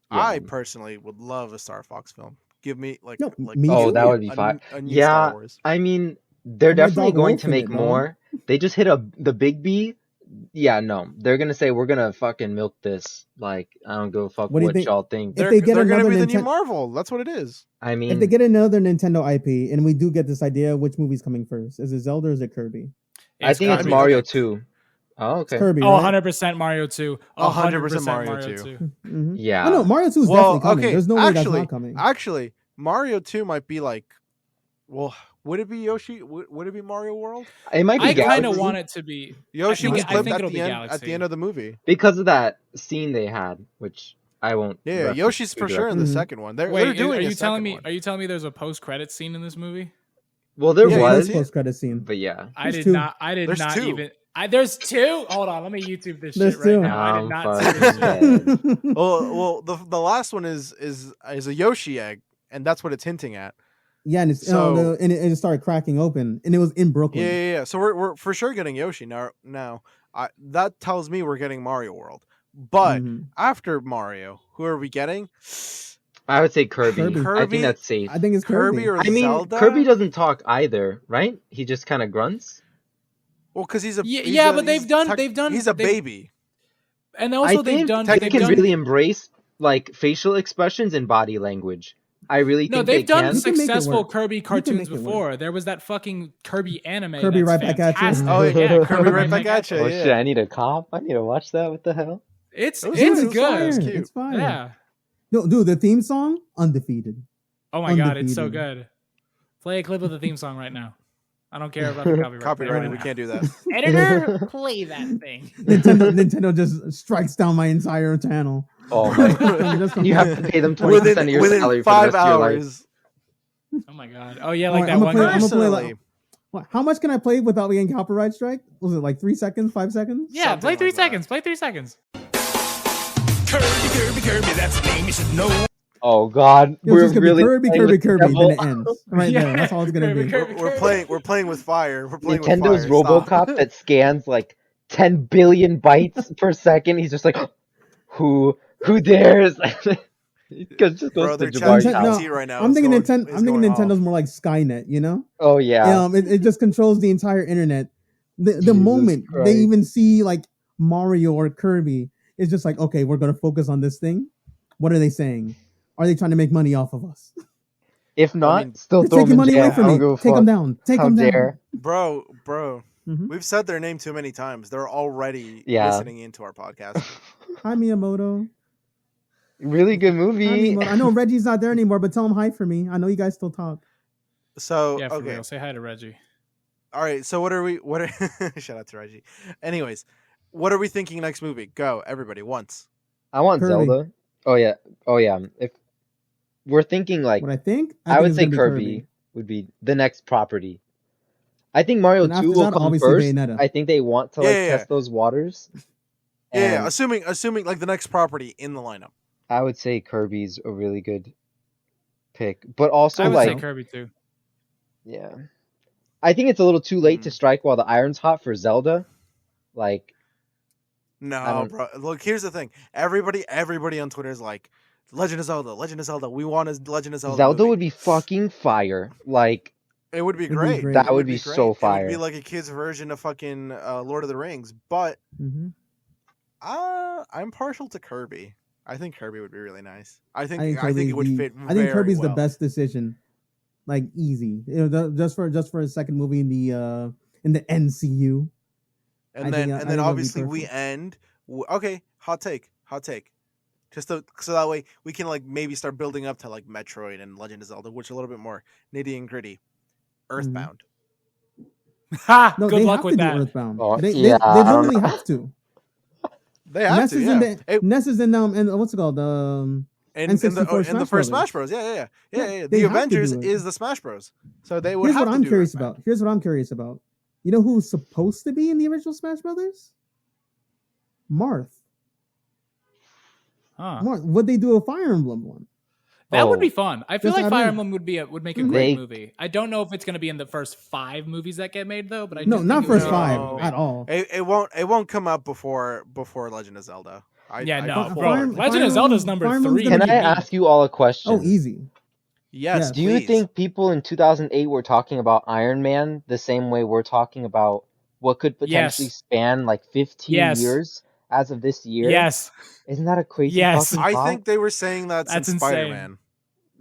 I personally would love a Star Fox film. Give me like, No, like me Oh, too. that would be a- fire. a new Yeah, Star Wars. I mean, they're And my definitely dog going Wolf to in make it, dog. more. They just hit the big B. Yeah, no, they're gonna say we're gonna fucking milk this. Like, I don't give a fuck What do you what think? y'all think. If They're, they get they're gonna another be the new Ninten- Marvel. That's what it is. I If mean, they get another Nintendo IP and we do get this idea, which movie's coming first? Is it Zelda or is it Kirby? I think gotta it's be Mario Kirby. 2. Oh, okay. It's Kirby, Oh, right? 100% Mario 2. 100% Mario 2. 2. Mhm. Yeah. Oh no, Mario 2 is Well, definitely coming. okay, There's no way that's actually- not coming. Actually, Mario 2 might be like, well, would it be Yoshi? Would it be Mario World? It might be I kind of Galaxy want it to be. Yoshi think was it- I clipped think at it'll the be end at Galaxy. the end of the movie. because of that scene they had, which I won't. Yeah, reference Yoshi's too for sure in directly. the Mhm. second one. They're Wait, doing are a you telling second me? one. Are you telling me there's a post-credit scene in this movie? Well, there Yeah, was, yeah. post credit scene. but yeah. I There's did two. not. I did There's not two. even. There's two. Hold on, let me YouTube this There's shit two. right now. I I'm did not see fucking this shit. dead. Well, the last one is a Yoshi egg, and that's what it's hinting at. Yeah, and it's So- and it started cracking open, and it was in Brooklyn. Yeah. So we're for sure getting Yoshi now. That tells me we're getting Mario World. But Mhm. after Mario, who are we getting? I would say Kirby. I Kirby? think that's safe. I think it's Kirby Kirby. or I mean, Zelda? Kirby doesn't talk either, right? He just kind of grunts. Well, because he's a Yeah, he's yeah, a- but they've he's done- tech- they've done- He's a they've- baby. And I also, they've think done. Tech They've can done. really embrace like facial expressions and body language. I really No, think they've they done can. You can make it successful work. Kirby You can cartoons make it work. before. There was that fucking Kirby anime. Kirby that's Right Back at You. fantastic. Oh, yeah, Kirby Right Back at You. You. Oh yeah. shit! I need a cop. I need to watch that. What the hell? It's It was it's good. good. It was fire. cute. It's fire. Yeah. No, dude, the theme song, undefeated. Oh my god, it's so Undefeated. good. Play a clip of the theme song right now. I don't care about the copyright. Copyrighted. We Right can't do that. now. Editor, play that thing. Nintendo just strikes down my entire channel. Oh my god! Just You have to pay them 20% of your salary within for the 5 rest of your life. hours. Oh my god. Oh yeah, like Alright, that I'ma one. play- guy. I'ma play like- Personally, What, how much can I play without getting copyright strike? Was it like 3 seconds, 5 seconds? Yeah, something play 3 like that. seconds. Play 3 seconds. Kirby, that's the name you should know. Oh god, It was we're just gonna really be Kirby, playing Kirby, with the Kirby, then devil. it ends. Right Yeah, there. That's all it's gonna Kirby, be. Kirby. we're playing with fire. We're playing Nintendo's with fire. Stop. RoboCop that scans like 10 billion bytes per second. He's just like, who dares? Because just Bro, goes to they're Jabari's chatting house. GPT right now. I'm thinking is I'm thinking going off. Nintendo's more like Skynet, you know? Oh yeah. It just controls the entire internet. The Jesus moment Christ. they even see like Mario or Kirby, it's just like, okay, we're gonna focus on this thing. What are they saying? Are they trying to make money off of us? If not, mean, still They're throw taking them in money jail. away I from don't me. give a Take them fuck. down. Take How them dare. down. Bro, Mhm. we've said their name too many times. They're already Yeah. listening into our podcast. Hi Miyamoto. Really good Hi movie. Miyamoto. I know Reggie's not there anymore, but tell him hi for me. I know you guys still talk. So Yeah, for okay, real. Say hi to Reggie. all right. So what are shout out to Reggie. Anyways, what are we thinking next movie? Go everybody once. I want Kirby. Zelda. Oh yeah. If we're thinking like, What I think? I think would it's say gonna be Kirby would be the next property. I think Mario And 2 after will that, come obviously first. Bayonetta. I think they want to Yeah. test those waters. Yeah, And assuming like the next property in the lineup. I would say Kirby's a really good pick. But also I would like say Kirby too. yeah. I think it's a little too late to Hmm. strike while the iron's hot for Zelda. Like I No, don't- bro. Look, here's the thing. Everybody on Twitter is like, Legend of Zelda, Legend of Zelda. We want a Legend of Zelda. Zelda movie. would be fucking fire. Like It would be It'd be great. great. That It would be great. so It would fire. be like a kid's version of fucking Lord of the Rings. But Mhm. I'm partial to Kirby. I think Kirby would be really nice. I think Kirby's it would fit. I think very Kirby's the well. best decision. Like easy. Just for a second movie in the NCU. And I then think and that then would be obviously we perfect. end. Okay, hot take. Just so that way we can like maybe start building up to like Metroid and Legend of Zelda, which are a little bit more nitty and gritty. Earthbound. Ha! No, Good they luck have with to that. do Earthbound. Oh, they yeah, I don't literally know. have to. They have Ness to. is Yeah. Ness is in and what's it called? in N64 the first Smash Smash Bros. Yeah. they The have to Avengers do it. is the Smash Bros. So they would Here's have what to I'm do curious Earthbound. about. Here's what I'm curious about. You know who's supposed to be in the original Smash Brothers? Marth. Huh. Marth. Would they do a Fire Emblem one? That would Oh. be fun. I feel Just like add Fire in. Emblem would make a Mhm. great They- movie. I don't know if it's going to be in the first 5 movies that get made though, but I do No, think not it would first be a great 5 No. movie. at all. It won't come up before Legend of Zelda. Yeah, no, Fire- bro. Fire- Legend Fire of Zelda's Emblem- number Fire Emblem's 3. gonna Can be I big. ask you all a question? Oh, easy. Yes. Do you please. think people in 2008 were talking about Iron Man the same way we're talking about what could potentially Yes. span like 15 Yes. years as of this year? Yes. Isn't that a crazy Yes. fucking I thought? think they were saying that That's since insane. Spider-Man.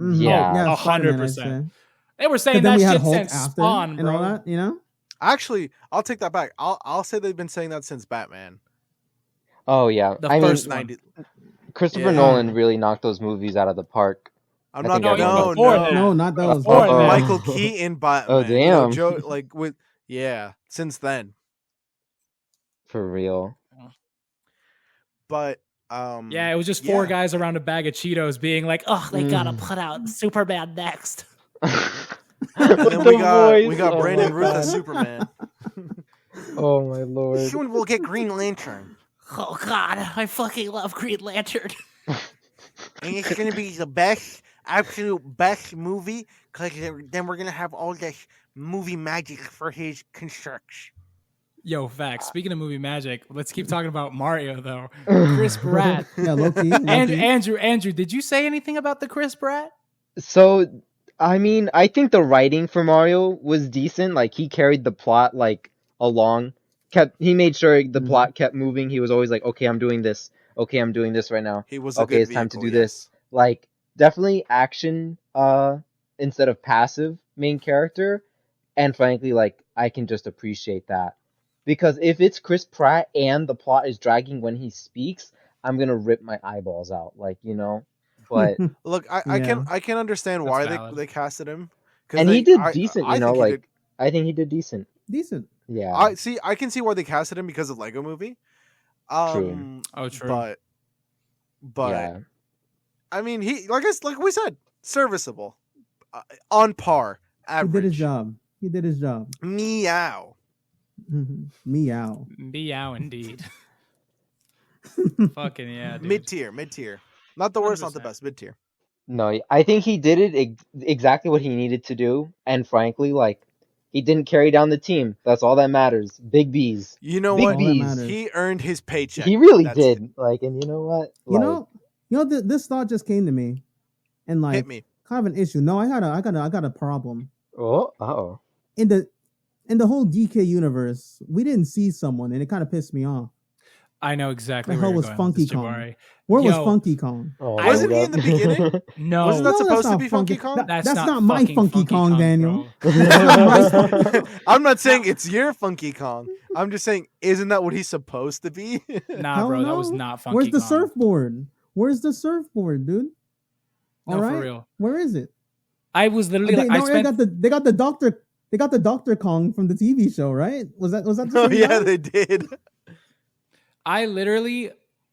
Mhm. Yeah. Spider-Man, I'd 100%. say. They were 'Cause saying then that we had shit Hulk since after Spawn, and bro. all that, you know? Actually, I'll take that back. I'll say they've been saying that since Batman. Oh yeah, The I mean first one. 90. Christopher Yeah. Nolan really knocked those movies out of the park. I'm I not think No, everyone even knows before no. that. No, not those. Before Oh. that. Michael Keaton Batman. Oh, You know, damn. Joe, like with since then. For real. But Yeah, it was just 4 yeah. guys around a bag of Cheetos being like, "Oh, they gotta Mm. put out Superman next." And With then the we got voice. Oh Brandon my Ruth God. as Superman. Oh my lord. Soon we'll get Green Lantern. Oh God, I fucking love Green Lantern. And it's gonna be the best, absolute best movie, because then we're gonna have all this movie magic for his construction. Yo, facts. Speaking of movie magic, let's keep talking about Mario though. Chris Pratt. Yeah, low-key. And low-key. Andrew, did you say anything about the Chris Pratt? So, I mean, I think the writing for Mario was decent. Like he carried the plot like along. He made sure the Mhm. plot kept moving. He was always like, "Okay, I'm doing this. Okay, I'm doing this right now. He was a Okay, good it's time to vehicle, do this." Like definitely action instead of passive main character. And frankly, like I can just appreciate that. Because if it's Chris Pratt and the plot is dragging when he speaks, I'm gonna rip my eyeballs out. Like, you know? But Look, I Yeah. can understand That's why valid. they casted him. 'Cause and he they- did I- decent, I you know, think he like did- I think he did decent. Decent. Yeah. I can see why they casted him because of Lego Movie. True. Oh, true. But Yeah. I mean, he like we said, serviceable, on par, average. He did his job. He did his job. Meow. Meow. Meow indeed. Fucking yeah, dude. Mid tier. Not the worst, not the 100%. best. Mid tier. No, I think he did it exactly what he needed to do, and frankly, like he didn't carry down the team. That's all that matters. Big B's. You know Big what? All that B's. matters. He earned his paycheck. He really That's did. Like, and you know what? You Like, know This thought just came to me, and like Hit me. kind of an issue. No, I got a problem. Oh. In the whole DK universe, we didn't see someone, and it kind of pissed me off. I know exactly The where hell you're was going Funky with this, Kong? Jabari. Where was Yo. Funky Kong? Oh, Wasn't he in the beginning? No, Wasn't that No, supposed that's to not be Funky Kong. Kong? That's not my fucking Funky Kong, Daniel. bro. I'm not saying it's your Funky Kong. I'm just saying, isn't that what he's supposed to be? Nah, Hell bro, that no. was not Funky Where's the Kong. surfboard? Where's the surfboard, dude? No, All for right, real. where is it? I was literally like, They got the Doctor Kong from the TV show, right? Was that the Oh same yeah, guy? they did.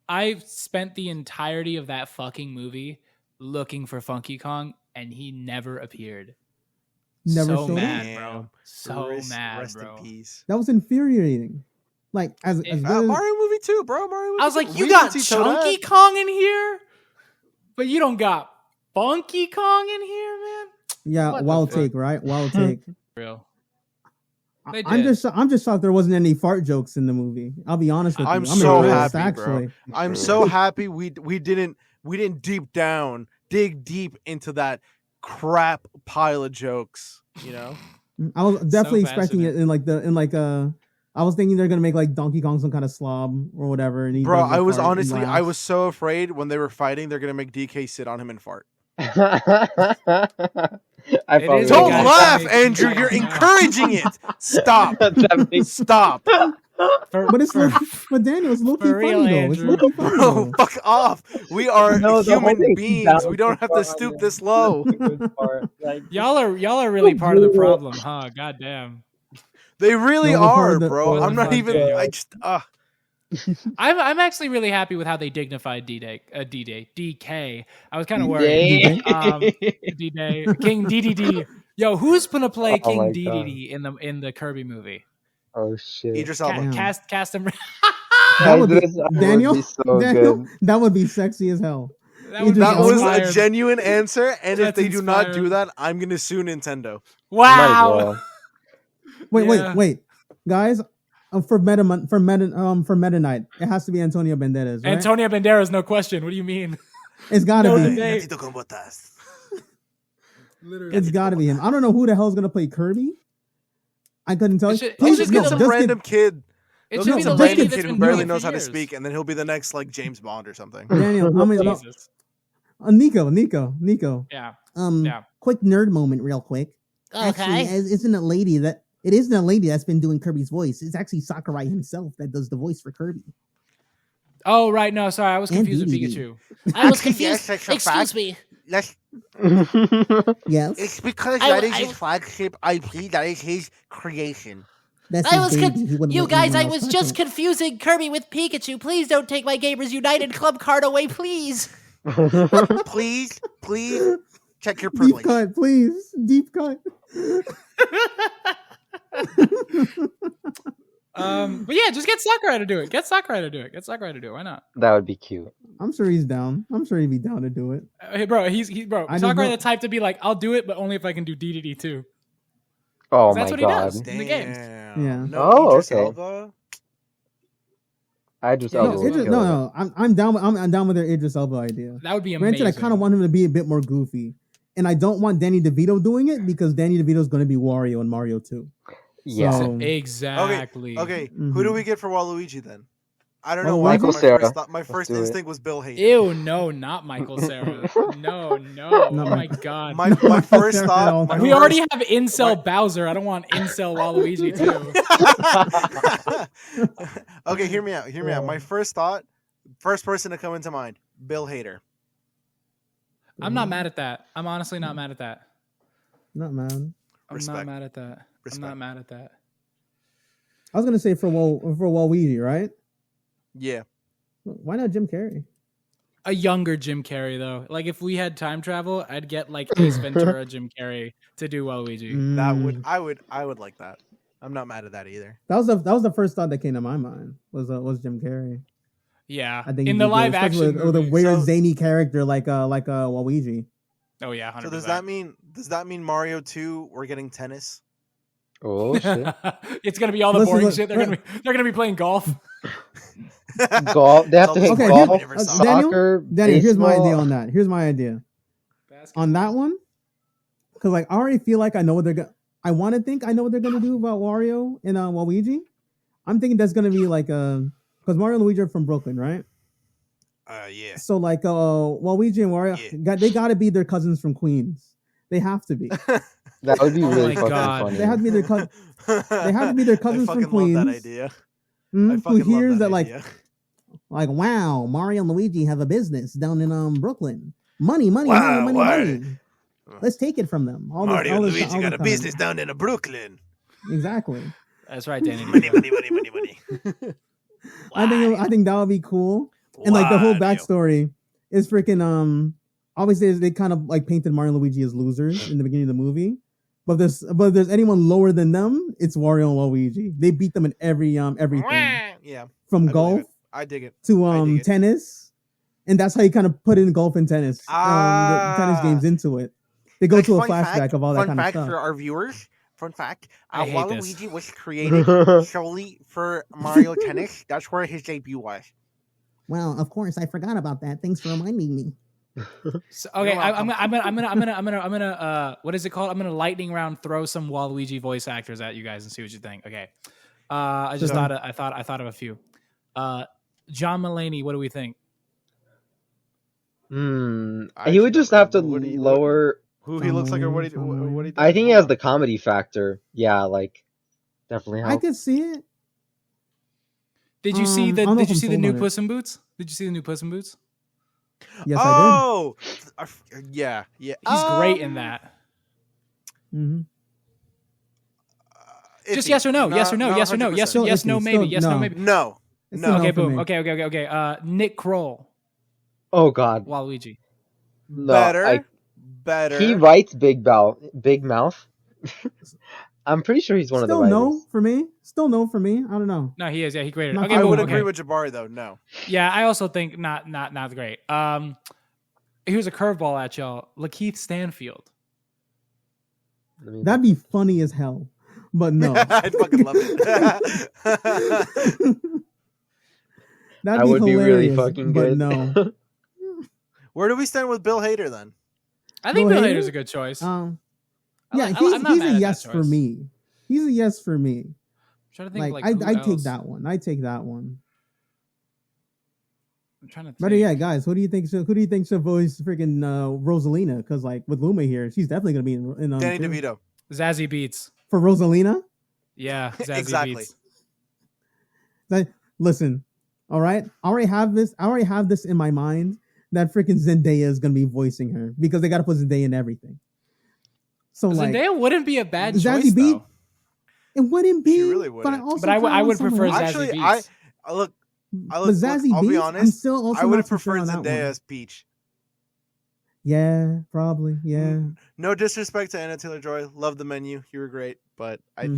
I spent the entirety of that fucking movie looking for Funky Kong, and he never appeared. Never so showed mad, up? bro. So mad, rest bro. in peace. That was infuriating. Like as good as- Mario movie too, bro. Mario movie I was too. like, We you didn't got see Chunky Toadette. Kong in here, but you don't got Funky Kong in here, man. yeah, What the wild fuck? take, right? Wild take. Real. They I'm did. just shocked there wasn't any fart jokes in the movie. I'll be honest with I'm you. so impressed, happy, bro. actually. I'm so happy we didn't dig deep into that crap pile of jokes. You know, I was definitely expecting passionate. it I was thinking they're gonna make like Donkey Kong some kind of slob or whatever. And he bro. does the I was fart and honestly, I laughs. was so afraid when they were fighting, they're gonna make DK sit on him and fart. I It probably is Don't guy laugh, that makes Andrew. me You're laugh. encouraging it. Stop. That makes Stop. But it's but Daniel, it's low-key for real, funny though. It's Andrew. low-key funny Bro, though. fuck off. We are No, the whole human thing beings. down We don't so have to far stoop on this the- low. good part. Like, Y'all are really part of the problem, huh? Goddamn. They really No, we're part are, of the- bro. What I'm the not fuck, even. Daniel? I just. I'm actually really happy with how they dignified DK. I was kind of worried. D-Day. D-Day, King DDD. Yo, who's gonna play Oh King my DDD in the Kirby movie? Oh shit. Idris Elba. Damn. Cast him. That would be Idris Elba Daniel. would be so Daniel, good. that would be sexy as hell. would be That was inspired. a genuine answer, and if That's they do not do inspired. that, I'm gonna sue Nintendo. Might as Wow. well. Yeah. Wait, guys. For Meta Knight, it has to be Antonio Banderas, right? Antonio Banderas, no question. What do you mean? It's gotta No be. debate. Literally. It's gotta be him. I don't know who the hell's gonna play Kirby. I couldn't tell It you. should- it They'll should just be get the- some just random kid. It They'll should get be the some just lady random get- that's kid been who barely doing it knows for how to years. speak, and then he'll be the next like James Bond or something. Daniel, Jesus. Nico. Yeah. Um, Yeah. quick nerd moment, real quick. Actually, isn't a lady that it isn't a lady that's been doing Kirby's voice. It's actually Sakurai himself that does the voice for Kirby. Oh right, no, sorry, I was And confused with DDD. Pikachu. I was Actually, confused. yes, that's a Excuse fact. me. Yes, It's because I- that is I- his flagship IP. That is his creation. that's I his was baby. He wouldn't you let guys. I anyone was else just touch it. confusing Kirby with Pikachu. Please don't take my Gamers United Club card away, please. Please, check your Deep privilege. cut, please. Deep cut. But yeah, just get Sakurai to do it. Get Sakurai to do it. Why not? That would be cute. I'm sure he's down. I'm sure he'd be down to do it. Hey, bro, he's bro. I just Sakurai know- the type to be like, I'll do it, but only if I can do DDD too. Oh That's my what he god. does. In the games. Yeah. No, Oh, Idris okay. Elba. Idris Yeah, Elba no, would Idris, kill it. no. I'm down. I'm down with their Idris Elba idea. That would be amazing. Granted, I kind of want him to be a bit more goofy, and I don't want Danny DeVito doing it because Danny DeVito is going to be Wario in Mario 2. Yeah. So- Exactly. Okay, Mhm. who do we get for Waluigi then? I don't know Well, why. Michael but Cera. My first do it. instinct was Bill Hader. Ew, no, not Michael Sarah. No. Oh my god. My first Cera at thought. all. my we first- already have incel Bowser. I don't want incel Waluigi too. Okay, hear me out. My first person to come into mind, Bill Hader. I'm not mad at that. I'm honestly not mad at that. Not man. I'm Respect. not mad at that. Respect. I'm not mad at that. I was going to say for Waluigi, right? Yeah. Why not Jim Carrey? A younger Jim Carrey though. Like if we had time travel, I'd get like Ace Ventura Jim Carrey to do Waluigi. That Mm. would I would like that. I'm not mad at that either. That was the first thought that came to my mind was Jim Carrey. Yeah. I think In he'd the be good, live especially action with a movies. weird So- zany character like Waluigi. Oh yeah, 100%. So does that mean Mario 2 we're getting tennis? Oh shit. It's gonna be all the Listen, boring look, shit. They're gonna be playing golf. Golf. They have to hit Okay, golf, Daniel, soccer, Daniel, here's my idea baseball. on that. Here's my idea on that one, because like I already feel like I know what they're gonna. I want to think I know what they're gonna do about Wario and Waluigi. I'm thinking that's gonna be like because Mario and Luigi are from Brooklyn, right? Yeah. So like Waluigi and Wario, they gotta be their cousins from Queens. They have to be. That would be Oh really my fucking God. funny. They have to be their cousins. They have to be their cousins I from fucking love that Queens. idea. I Who fucking hears love that like idea. wow, Mario and Luigi have a business down in Brooklyn. Money. Let's take it from them. Mario all and this- Luigi all got the a time. business down in Brooklyn. Exactly. That's right, Danny. Money. I think that would be cool. And like the whole Wario. backstory is freaking obviously they kind of like painted Mario and Luigi as losers in the beginning of the movie. But if there's anyone lower than them, it's Wario and Luigi. They beat them in everything. Yeah, From I believe golf it. I dig it. to I dig it. tennis. And that's how you kind of put in golf and tennis. The tennis games into it. They go Like, to a fun flashback fact, of all that fun kind of fact stuff. for our viewers. Fun fact: I hate this. Waluigi was created solely for Mario Tennis. That's where his debut was. Well, of course, I forgot about that. Thanks for reminding me. So, okay, You're I'm welcome. gonna what is it called? I'm gonna lightning round throw some Waluigi voice actors at you guys and see what you think. Okay, I just Sure. thought of a few. John Mulaney, what do we think? He would just have to lower. Who he looks like, or what he I think he has the comedy factor. Yeah, like definitely I help. could see it. Did you see I don't know the if I'm sold new on it. Puss in Boots? Did you see the new Puss in Boots? Yes, Oh, yeah. He's great in that. I did. Mm-hmm. Just yes or no, yes or no, yes or no, 100%. yes, Still yes, no, iffy, maybe, still yes, no, no. maybe. No, It's no. a Okay, for boom. me. Okay. Nick Kroll, Oh God, Waluigi. no, Better. He writes Big Mouth. I'm pretty sure he's one of the Still writers. no for me. Still no for me. I don't know. No, he is. Yeah, he graded. Not Okay, I for boom. would me. Okay. agree with Jabari though. No. Yeah, I also think not great. Here's a curveball at y'all. Lakeith Stanfield. That'd be funny as hell. But no. I'd fucking love it. That'd That be would be really hilarious, fucking but good. no. Where do we stand with Bill Hader then? I think Bill Bill Hader? Hader's a good choice. Yeah, I'm he's not mad a at yes that for choice. me. He's a yes for me. I'm trying to think Like, like, who I'd take else? that one. I'd take that one. I'm trying to think. But yeah, guys, who do you think should voice freaking Rosalina? Because like with Luma here, she's definitely gonna be in Danny too. DeVito. Zazie Beetz. For Rosalina. Yeah, Zazie Exactly. Beetz. Listen, all right. I already have this in my mind that freaking Zendaya is gonna be voicing her because they gotta put Zendaya in everything. So like, Zendaya wouldn't be a bad Zazie choice Beetz? though. it wouldn't be. She really But wouldn't. I also But I kinda I want would someone prefer else. Zazie Actually, Beetz. look. But Zazie I'll be Beetz, I'm honest. still also I would not have too sure preferred on that Zendaya one. as Peach. Yeah, probably. Yeah. No disrespect to Anna Taylor-Joy. Love the menu. You were great, but I Mhm.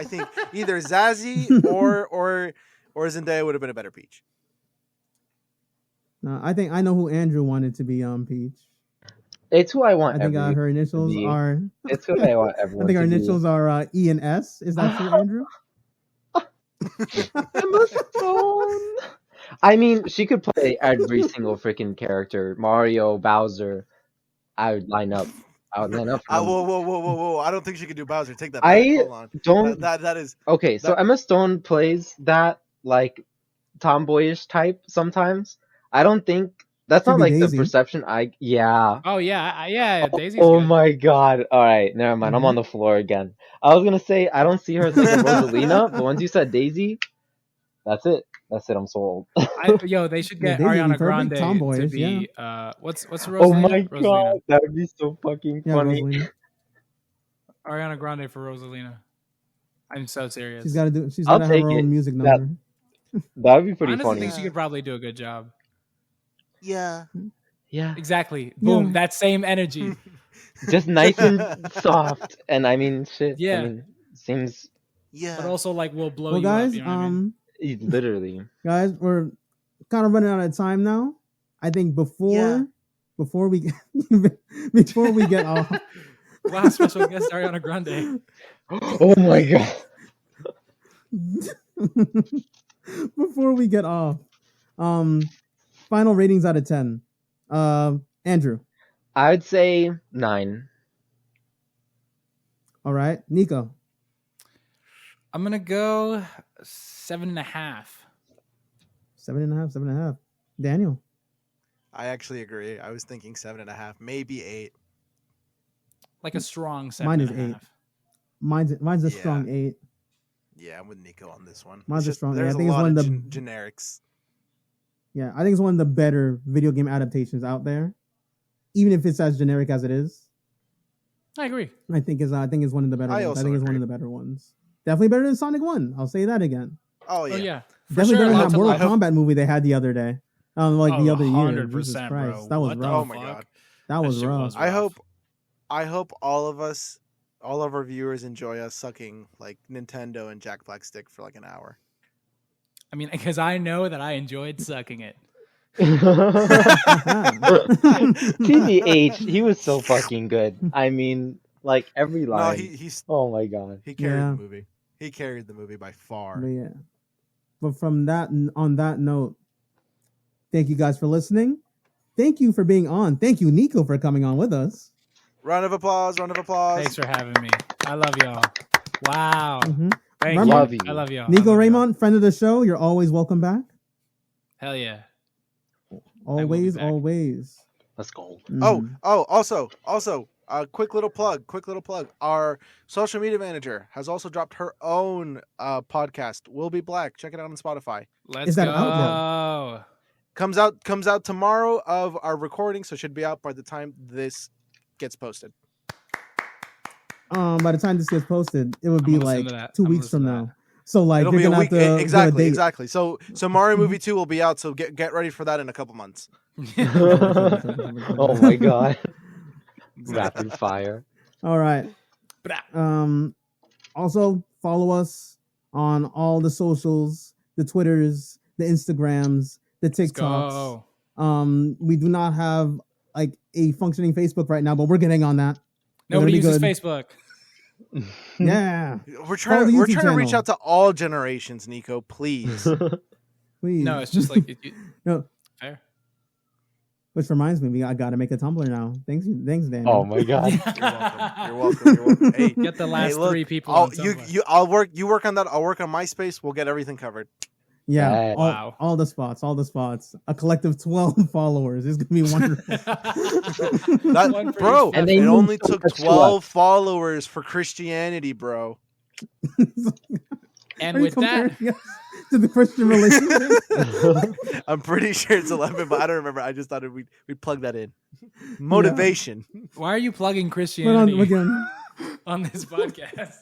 think either Zazie or Zendaya would have been a better Peach. No, I think I know who Andrew wanted to be Peach. It's who I want. I think her initials be. are. It's who I want I everyone. think her to be. initials are E and S. Is that true, Andrew? Emma Stone. I mean, she could play every single freaking character. Mario, Bowser. I would line up. For them. Whoa! I don't think she could do Bowser. Take that back. I Hold on. don't. That is Okay, so that- Emma Stone plays that like tomboyish type sometimes. I don't think that's Could not be like Daisy. the perception. Yeah. Oh yeah, Daisy's Oh good. my god. All right, never mind. I'm Mhm. on the floor again. I was gonna say I don't see her as like a Rosalina, but once you said Daisy, that's it. I'm sold. They should Yeah, get Daisy would be Ariana perfect. Grande to Tomboyish, be what's Rosalina? Oh my Rosalina. god, that would be so fucking Yeah, funny. Rosalina. Ariana Grande for Rosalina. I'm so serious. She's got to do. She's I'll got to have her take it. own music That- number. That would be pretty Honestly, funny. think she could probably do a good job. yeah. Yeah, Exactly. Boom. Yeah. That same energy. just nice and soft. And I mean, shit. Yeah. I mean, seems Yeah. But also like will blow Well, you guys, up. You know what I mean? literally. guys, we're kind of running out of time now. I think before we get off, Wow, special guest Ariana Grande. Oh my god. before we get off, Final ratings out of 10. Andrew. I'd say 9. All right, Nico. I'm gonna go 7.5. 7.5. 7.5. Daniel. I actually agree. I was thinking 7.5, maybe 8. Like a strong Mine is 7.5. 8. Mine's a Yeah. strong 8. Yeah, I'm with Nico on this one. Mine's It's a just, strong 8. I there's think a it's lot one of of the generics. Yeah, I think it's one of the better video game adaptations out there, even if it's as generic as it is. I agree. I think it's one of the better ones. I also think it's one agree. of the better ones. Definitely better than Sonic 1. I'll say that again. Oh yeah. Oh yeah. For Definitely sure, better than lots that of Mortal life. Kombat movie they had the other day. The other year. Jesus 100%, Christ, bro. that was What the rough. Oh my fuck? god. That was shit rough. was I hope all of our viewers enjoy us sucking like Nintendo and Jack Black Stick for like an hour. I mean, because I know that I enjoyed sucking it. TBH, he was so fucking good. I mean, like every No, line. he's Oh my god. he carried Yeah. the movie. He carried the movie by far. But yeah. But on that note, thank you guys for listening. Thank you for being on. Thank you, Nico, for coming on with us. Round of applause. Round of applause. Thanks for having me. I love y'all. Wow. Mhm. Thank Remember- you. Love you. I love y'all. Nico I love y'all. Raimont, friend of the show. You're always welcome back. Hell yeah. Always, back. always. Let's go. Mhm. Also, quick little plug. Our social media manager has also dropped her own podcast. We'll Be Black. Check it out on Spotify. Let's Is that go. out Comes out tomorrow of our recording, so should be out by the time this gets posted. By the time this gets posted, it would be I'm gonna like listen to that. 2 I'm weeks from gonna listen now. So like It'll you're be a gonna week. have to Exactly. do a date. So Mario Movie 2 will be out. So get ready for that in a couple months. Oh my god. Rapid fire. All right. Also follow us on all the socials, the Twitters, the Instagrams, the Let's TikToks. go. We do not have like a functioning Facebook right now, but we're getting on that. Nobody be uses good. Facebook. Yeah. We're Follow trying the to YouTube reach channel. out to all generations, Nico. Please. Please. No, it's just like No. fair. Which reminds me, I gotta make a Tumblr now. Thanks, Dan. Oh my god. You're welcome. Hey, Get the last look, 3 people. I'll, on Tumblr. I'll work. You work on that. I'll work on MySpace. We'll get everything covered. Yeah, Right. Wow. all the spots. A collective 12 followers. It's gonna be wonderful. That, One for bro, each And it they only need took to 12 followers for Christianity, bro. And Are you with that, comparing us to the Christian relationship? I'm pretty sure it's 11, but I don't remember. I just thought we'd plug that in. Motivation. why are you plugging But Christianity again, on this podcast?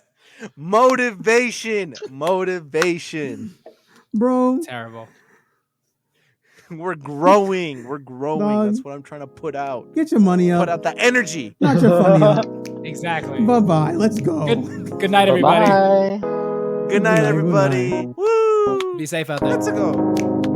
Motivation. bro, Terrible. We're growing. Dog. That's what I'm trying to put out. get your money Put up. out the energy. Not your funny up. Exactly. Bye bye. Let's go. Good night, everybody. Bye. Good night, Good night, everybody. good Woo! Be safe out there. Let's go.